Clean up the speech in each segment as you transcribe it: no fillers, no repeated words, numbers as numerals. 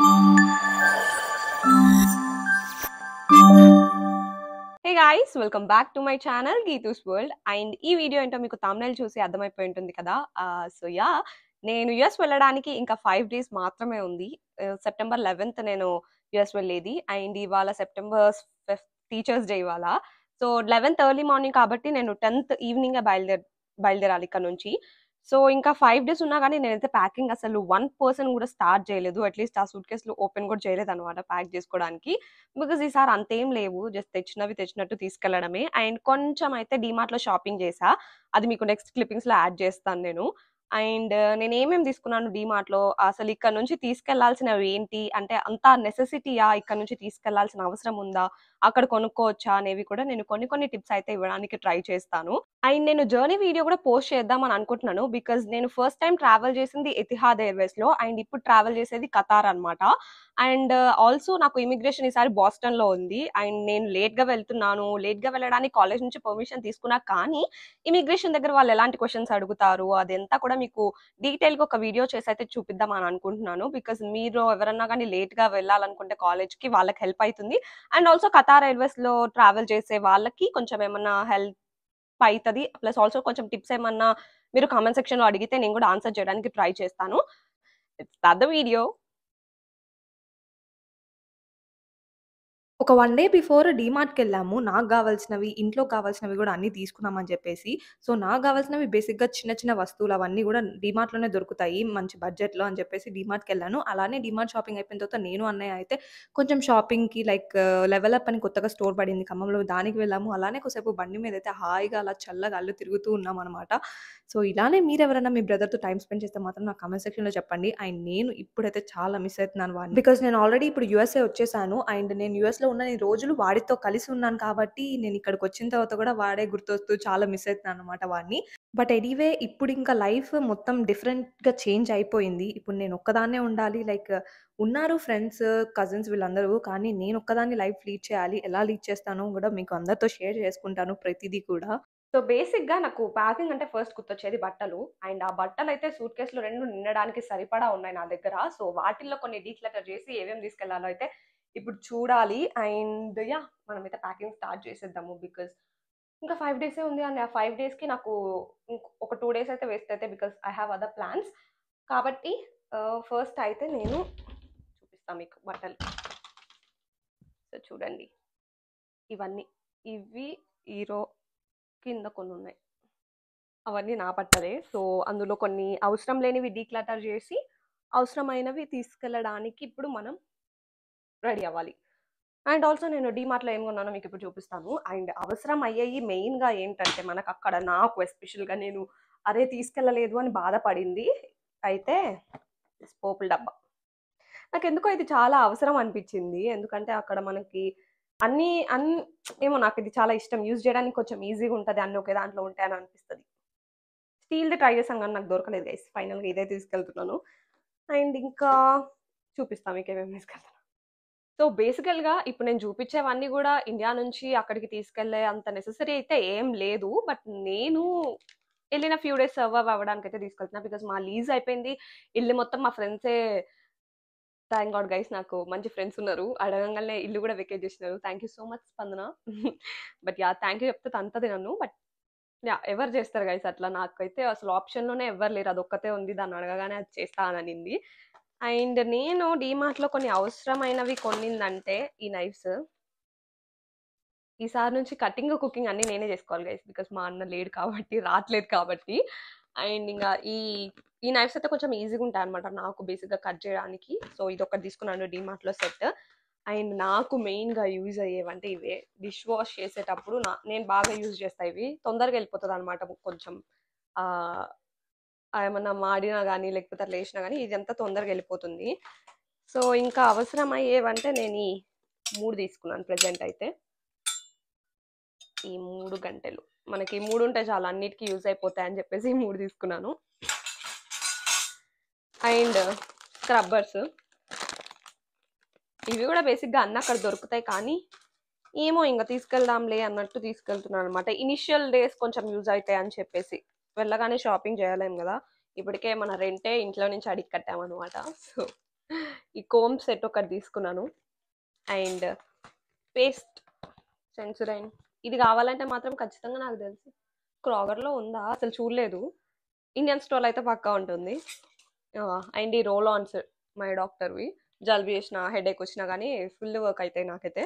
Hey guys, welcome back to my channel Geetu's World. And ఈ video ఏంటో మీకు thumbnail చూసి అర్థమైపోయి ఉంటుంది కదా. నేను యుఎస్ వెళ్ళడానికి ఇంకా 5 డేస్ మాత్రమే ఉంది. సెప్టెంబర్ 11th నేను యుఎస్ వెళ్ళేది. అండ్ ఇవాళ సెప్టెంబర్ 5th టీచర్స్ డే ఇవాళ. సో 11th ఎర్లీ మార్నింగ్ కాబట్టి నేను 10th ఈవినింగ్ బయలుదేరాలి ఇక్కడ నుంచి. సో ఇంకా 5 డేస్ ఉన్నా కానీ నేనైతే ప్యాకింగ్ అసలు 1% కూడా స్టార్ట్ చేయలేదు. అట్లీస్ట్ ఆ సూట్ కేసులు ఓపెన్ కూడా చేయలేదు అనమాట ప్యాక్ చేసుకోవడానికి. బికాజ్ ఈసారి అంతేం లేవు, జస్ట్ తెచ్చినవి తెచ్చినట్టు తీసుకెళ్లడమే. అండ్ కొంచెం అయితే డీమార్ట్ లో షాపింగ్ చేసా, అది మీకు నెక్స్ట్ క్లిప్పింగ్స్ లో యాడ్ చేస్తాను నేను. అండ్ నేను ఏమేమి తీసుకున్నాను డీమార్ట్ లో, అసలు ఇక్కడ నుంచి తీసుకెళ్లాల్సినవి ఏంటి, అంటే అంత నెసెసిటీయా, ఇక్కడ నుంచి తీసుకెళ్లాల్సిన అవసరం ఉందా, అక్కడ కొనుక్కోవచ్చా అనేవి కూడా నేను కొన్ని టిప్స్ అయితే ఇవ్వడానికి ట్రై చేస్తాను. అండ్ నేను జర్నీ వీడియో కూడా పోస్ట్ చేద్దామని అనుకుంటున్నాను, బికాజ్ నేను ఫస్ట్ టైం ట్రావెల్ చేసింది ఎతిహాద్ ఎయిర్వేస్ లో, అండ్ ఇప్పుడు ట్రావెల్ చేసేది కతార్ అనమాట. అండ్ ఆల్సో నాకు ఇమిగ్రేషన్ ఈసారి బాస్టన్ లో ఉంది. అండ్ నేను లేట్ గా వెళ్తున్నాను, లేట్ గా వెళ్ళడానికి కాలేజ్ నుంచి పర్మిషన్ తీసుకున్నా కానీ ఇమిగ్రేషన్ దగ్గర వాళ్ళు ఎలాంటి క్వశ్చన్స్ అడుగుతారు అదంతా కూడా మీకు డీటెయిల్ గా ఒక వీడియో చేసి అయితే చూపిద్దాం అని అనుకుంటున్నాను. బికాజ్ మీరు ఎవరన్నా కానీ లేట్ గా వెళ్ళాలనుకుంటే కాలేజ్ కి వాళ్ళకి హెల్ప్ అవుతుంది. అండ్ ఆల్సో కతార్ ఎయిర్వేస్ లో ట్రావెల్ చేసే వాళ్ళకి కొంచెం ఏమన్నా హెల్ప్ అవుతుంది. ప్లస్ ఆల్సో కొంచెం టిప్స్ ఏమన్నా మీరు కామెంట్ సెక్షన్ లో అడిగితే నేను కూడా ఆన్సర్ చేయడానికి ట్రై చేస్తాను. It's the video. ఒక 1 డే బిఫోర్ డీమార్ట్‌కెళ్ళాము. నాకు గావాల్సినవి, ఇంట్లోకి కావాల్సినవి గూడా అన్నీ తీసుకుందామని చెప్పేసి. సో, నాకు గావాల్సినవి బేసిక్‌గా చిన్న చిన్న వస్తువులు అవన్నీ గూడా డీమార్ట్‌లోనే దొరుకుతాయి మంచి బడ్జెట్‌లో అని చెప్పేసి డీమార్ట్‌కెళ్ళాను. అలానే డీమార్ట్ షాపింగ్ అయిపోయిన తర్వాత నేను, అన్నయ్య అయితే కొంచెం షాపింగ్‌కి లైక్ లెవెల్ అప్ అని కొత్తగా స్టోర్ పడింది ఖమ్మంలో, దానికి వెళ్ళాము. అలానే కొద్దిసేపు బండి మీదయితే హాయిగా అలా చల్లగా అల్లు తిరుగుతూ ఉన్నామనమాట. సో, ఇలానే మీరెవరైనా మీ బ్రదర్‌తో టైమ్ స్పెండ్ చేస్తే మాత్రం నాకు కామెంట్ సెక్షన్‌లో చెప్పండి. అండ్ నేను ఇప్పుడైతే చాలా మిస్ అవుతున్నాను వాడిని. బికాజ్ నేను ఆల్రెడీ ఇప్పుడు యూఎస్ఏ వచ్చేసాను. అండ్ నేను యూఎస్‌లో ఉన్నన్ని రోజులు వాడితో కలిసి ఉన్నాను కాబట్టి, నేను ఇక్కడికొచ్చిన తర్వాత కూడా వాడే గుర్తొస్తూ చాలా మిస్ అవుతున్నాననమాట వాడిని. బట్ ఎనీవే ఇప్పుడింకా లైఫ్ మొత్తం డిఫరెంట్‌గా చేంజ్ అయిపోయింది. ఇప్పుడు నేనొక్కదాన్నే ఉండాలి. లైక్ ఉన్నారు ఫ్రెండ్స్, కజిన్స్ వీళ్ళందరూ. కానీ నేనొక్కదాన్ని లైఫ్ లీడ్ చేయాలి. ఎలా లీడ్ చేస్తానో గూడా మీకు అందరితో షేర్ చేసుకుంటాను ప్రతిదీ కూడా. సో బేసిక్ గా నాకు ప్యాకింగ్ అంటే ఫస్ట్ గుర్తొచ్చేది బట్టలు. అండ్ ఆ బట్టలు అయితే సూట్ కేసులు 2 నిండడానికి సరిపడా ఉన్నాయి నా దగ్గర. సో వాటిల్లో కొన్ని డీక్లటర్ చేసి ఏమేమి తీసుకెళ్లాలో అయితే ఇప్పుడు చూడాలి. అండ్ మనమైతే ప్యాకింగ్ స్టార్ట్ చేసేద్దాము. బికాజ్ ఇంకా 5 డేసే ఉంది అండ్ ఆ 5 డేస్ కి నాకు ఒక 2 డేస్ అయితే వేస్ట్ అయితే, because I have other plans. కాబట్టి ఫస్ట్ అయితే నేను చూపిస్తాను మీకు బట్టలు. సో చూడండి, ఇవన్నీ ఇవి హీరో కింద కొన్ని ఉన్నాయి, అవన్నీ నా బట్టలే. సో అందులో కొన్ని అవసరం లేనివి డీక్లటర్ చేసి అవసరమైనవి తీసుకెళ్ళడానికి ఇప్పుడు మనం రెడీ అవ్వాలి. అండ్ ఆల్సో నేను డీమార్ట్లో ఏం కొన్నానో మీకు ఇప్పుడు చూపిస్తాను. అండ్ అవసరం అయ్యేవి మెయిన్గా ఏంటంటే మనకు అక్కడ, నాకు ఎస్పెషల్గా నేను అరే తీసుకెళ్ళలేదు అని బాధపడింది అయితే పోపుల డబ్బా. నాకు ఎందుకో ఇది చాలా అవసరం అనిపించింది, ఎందుకంటే అక్కడ మనకి అన్ని ఏమో నాకు ఇది చాలా ఇష్టం, యూజ్ చేయడానికి కొంచెం ఈజీగా ఉంటుంది, అన్ని ఒకే దాంట్లో ఉంటాయని అనిపిస్తుంది. స్టీల్ది ట్రై చేశాను కానీ నాకు దొరకలేదు గైస్. ఫైనల్గా ఇదే తీసుకెళ్తున్నాను. అండ్ ఇంకా చూపిస్తాను మీకు ఏమేమి తీసుకెళ్తాను. సో బేసికల్గా ఇప్పుడు నేను చూపించేవన్నీ కూడా ఇండియా నుంచి అక్కడికి తీసుకెళ్లే అంత నెసెసరీ అయితే ఏం లేదు. బట్ నేను వెళ్ళిన ఫ్యూ డేస్ సర్వైవ్ అవ్వడానికి అయితే తీసుకెళ్తున్నా. బికాజ్ మా లీజ్ అయిపోయింది, ఇల్లు మొత్తం మా ఫ్రెండ్సే. థ్యాంక్ గాడ్ గైస్, నాకు మంచి ఫ్రెండ్స్ ఉన్నారు. అడగంగానే ఇల్లు కూడా వెకేట్ చేసినారు. థ్యాంక్ యూ సో మచ్ స్పందన. బట్ థ్యాంక్ యూ చెప్తే తంతది నన్ను. బట్ ఎవరు చేస్తారు గైస్ అట్లా, నాకైతే అసలు ఆప్షన్లోనే ఎవరు లేరు, అదొక్కతే ఉంది, దాన్ని అడగగానే అది చేస్తా అని అనింది. అండ్ నేను డీమార్ట్లో కొన్ని అవసరమైనవి కొన్నిందంటే ఈ నైఫ్స్. ఈసారి నుంచి కటింగ్ కుకింగ్ అన్ని నేనే చేసుకోవాలి గైస్, బికాస్ మా అన్న లేడు కాబట్టి, రావట్లేదు కాబట్టి. అండ్ ఇంకా ఈ నైఫ్స్ అయితే కొంచెం ఈజీగా ఉంటాయి అనమాట నాకు బేసిక్గా కట్ చేయడానికి. సో ఇది ఒకటి తీసుకున్నాను డీమార్ట్లో సెట్. అండ్ నాకు మెయిన్గా యూజ్ అయ్యేవంటే ఇవే. డిష్ వాష్ చేసేటప్పుడు నేను బాగా యూజ్ చేస్తా, ఇవి తొందరగా వెళ్ళిపోతుంది అనమాట. కొంచెం ఏమన్నా మాడినా కానీ లేకపోతే అట్లా వేసినా కానీ ఇదంతా తొందరగా వెళ్ళిపోతుంది. సో ఇంకా అవసరమయ్యేవంటే నేను ఈ 3 తీసుకున్నాను ప్రజెంట్ అయితే. ఈ 3 గంటలు మనకి 3 ఉంటే చాలా అన్నిటికీ యూజ్ అయిపోతాయి అని చెప్పేసి 3 తీసుకున్నాను. అండ్ స్క్రబ్బర్స్, ఇవి కూడా బేసిక్గా అన్నీ అక్కడ దొరుకుతాయి కానీ ఏమో ఇంకా తీసుకెళ్దాంలే అన్నట్టు తీసుకెళ్తున్నాను అనమాట. ఇనిషియల్ డేస్ కొంచెం యూజ్ అవుతాయి అని చెప్పేసి, వెళ్ళగానే షాపింగ్ చేయలేము కదా, ఇప్పటికే మన రెంటే ఇంట్లో నుంచి అడిగి కట్టామన్నమాట. సో ఈ కోమ్ సెట్ ఒకటి తీసుకున్నాను. అండ్ పేస్ట్ సెన్సరైన్ ఇది కావాలంటే మాత్రం ఖచ్చితంగా నాకు తెలిసి క్రాగర్‌లో ఉందా? అసలు చూడలేదు. ఇండియన్ స్టోర్‌లో అయితే పక్కా ఉంటుంది. అండ్ ఈ రోల్ ఆన్స్ మై డాక్టర్‌వి. జలుబు చేసినా, హెడేక్ వచ్చినా గానీ ఫుల్ వర్క్ అయితాయి నాకైతే.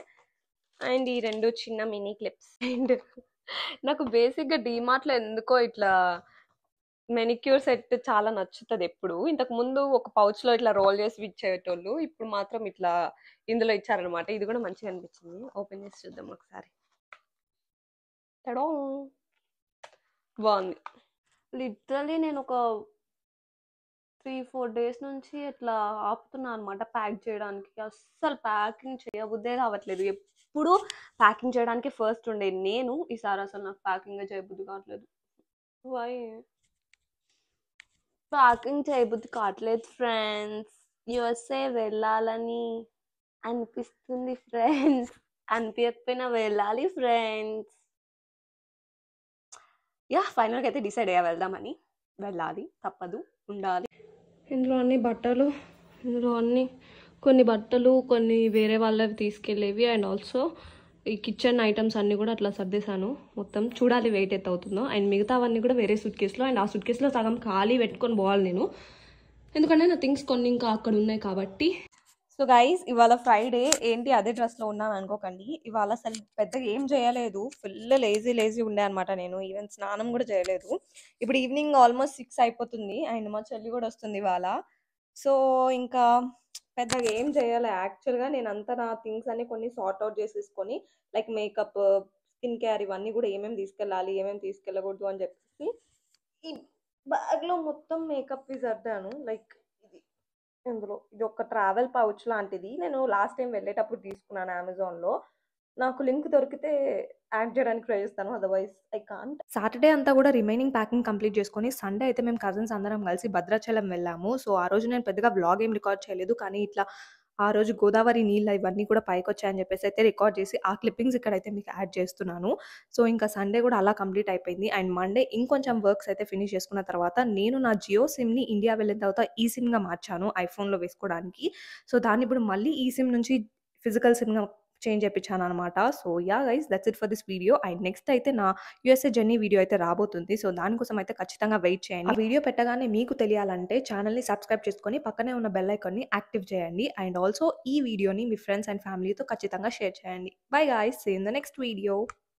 అండ్ ఈ 2 చిన్న మినీ క్లిప్స్. అండ్ నాకు బేసిక్‌గా డీమార్ట్‌లో ఎందుకో ఇట్లా మెనిక్యూర్ సెట్ చాలా నచ్చుతది ఎప్పుడు. ఇంతకుముందు ఒక పౌచ్‌లో ఇట్లా రోల్ చేసి ఇచ్చేటోళ్ళు. ఇప్పుడు మాత్రం ఇట్లా ఇందులో ఇచ్చారనమాట. ఇది కూడా మంచిగా అనిపించింది. ఓపెన్ చేసి చూద్దాం ఒకసారి. టడా! బాగుంది. లిటరల్లీ నేను ఒక 3, 4 డేస్ నుంచి ఇట్లా ఆపుతున్నా అనమాట ప్యాక్ చేయడానికి. అస్సలు ప్యాకింగ్ చేయబుద్దే కావట్లేదు. ఎప్పుడు ప్యాకింగ్ చేయడానికి ఫస్ట్ ఉండే నేను ఈసారి అసలు నాకు ప్యాకింగే చేయబుద్ధి కావట్లేదు. వై? ప్యాకింగ్ చేయబుద్ధి కావట్లేదు ఫ్రెండ్స్. యూఎస్ఏ వెళ్ళాలని అనిపిస్తుంది ఫ్రెండ్స్. అనిపించకపోయినా వెళ్ళాలి ఫ్రెండ్స్. ఫైనల్‌గా అయితే డిసైడ్ అయ్యా వెళ్దామని. వెళ్ళాలి, తప్పదు, ఉండాలి. ఇందులో అన్ని బట్టలు, ఇందులో అన్ని కొన్ని బట్టలు, కొన్ని వేరే వాళ్ళవి తీసుకెళ్ళేవి అండ్ ఆల్సో ఈ కిచెన్ ఐటమ్స్ అన్నీ కూడా అట్లా సర్దేశాను మొత్తం. చూడాలి వెయిట్ ఎంత అవుతుందో. అండ్ మిగతావన్నీ కూడా వేరే సూట్ కేసులో, అండ్ ఆ సూట్ కేసులో సగం ఖాళీ పెట్టుకొని పోవాలి నేను, ఎందుకంటే నా థింగ్స్ కొన్ని ఇంకా అక్కడ ఉన్నాయి కాబట్టి. సో గైస్, ఇవాళ ఫ్రైడే. ఏంటి అదే డ్రెస్లో ఉన్నాను అనుకోకండి. ఇవాళ అసలు పెద్దగా ఏం చేయలేదు. ఫుల్ లేజీ ఉండే అనమాట. నేను ఈవెన్ స్నానం కూడా చేయలేదు. ఇప్పుడు ఈవినింగ్ ఆల్మోస్ట్ 6 అయిపోతుంది అండ్ మా చెల్లి కూడా వస్తుంది ఇవాళ. సో ఇంకా పెద్దగా ఏం చేయాలి యాక్చువల్గా. నేను అంతా నా థింగ్స్ అన్ని కొన్ని సార్ట్ అవుట్ చేసేసుకొని, లైక్ మేకప్, స్కిన్ కేర్ ఇవన్నీ కూడా ఏమేమి తీసుకెళ్ళాలి, ఏమేమి తీసుకెళ్ళకూడదు అని చెప్పేసి ఈ బ్యాగ్లో మొత్తం మేకప్ సర్దాను. లైక్ ఇందులో ఇది ఒక ట్రావెల్ పౌచ్ లాంటిది. నేను లాస్ట్ టైం వెళ్ళేటప్పుడు తీసుకున్నాను అమెజాన్‌లో. నాకు లింక్ దొరికితే యాడ్ చేయడానికి ట్రై చేస్తాను. Otherwise I can't. సాటర్డే అంతా కూడా రిమైనింగ్ ప్యాకింగ్ కంప్లీట్ చేసుకొని, సండే అయితే మేము కజిన్స్ అందరం కలిసి భద్రాచలం వెళ్ళాము. సో ఆ రోజు నేను పెద్దగా వ్లాగ్ ఏం రికార్డ్ చేయలేదు. కానీ ఇట్లా ఆ రోజు గోదావరి నీళ్ళు ఇవన్నీ కూడా పైకొచ్చాయని చెప్పేసి అయితే రికార్డ్ చేసి ఆ క్లిప్పింగ్స్ ఇక్కడైతే మీకు యాడ్ చేస్తున్నాను. సో ఇంకా సండే కూడా అలా కంప్లీట్ అయిపోయింది. అండ్ మండే ఇంకొంచెం వర్క్స్ అయితే ఫినిష్ చేసుకున్న తర్వాత నేను నా జియో సిమ్‌ని ఇండియా వెళ్ళిన తర్వాత ఈ సిమ్‌గా మార్చాను ఐఫోన్‌లో వేసుకోవడానికి. సో దాన్ని ఇప్పుడు మళ్ళీ ఈ సిమ్ నుంచి ఫిజికల్ సిమ్‌గా చేంజ్ చేపించాననమాట. So guys, that's it for this video. And next అయితే నా యూఎస్ఏ జర్నీ వీడియో అయితే రాబోతుంది. సో దానికోసం అయితే ఖచ్చితంగా వెయిట్ చేయండి. ఆ వీడియో పెట్టగానే మీకు తెలియాలంటే ఛానల్‌ని సబ్స్క్రైబ్ చేసుకొని పక్కనే ఉన్న బెల్ ఐకాన్‌ని యాక్టివ్ చేయండి. అండ్ ఆల్సో ఈ వీడియోని మీ ఫ్రెండ్స్ అండ్ ఫ్యామిలీతో ఖచ్చితంగా షేర్ చేయండి. Bye guys, see you in the next video.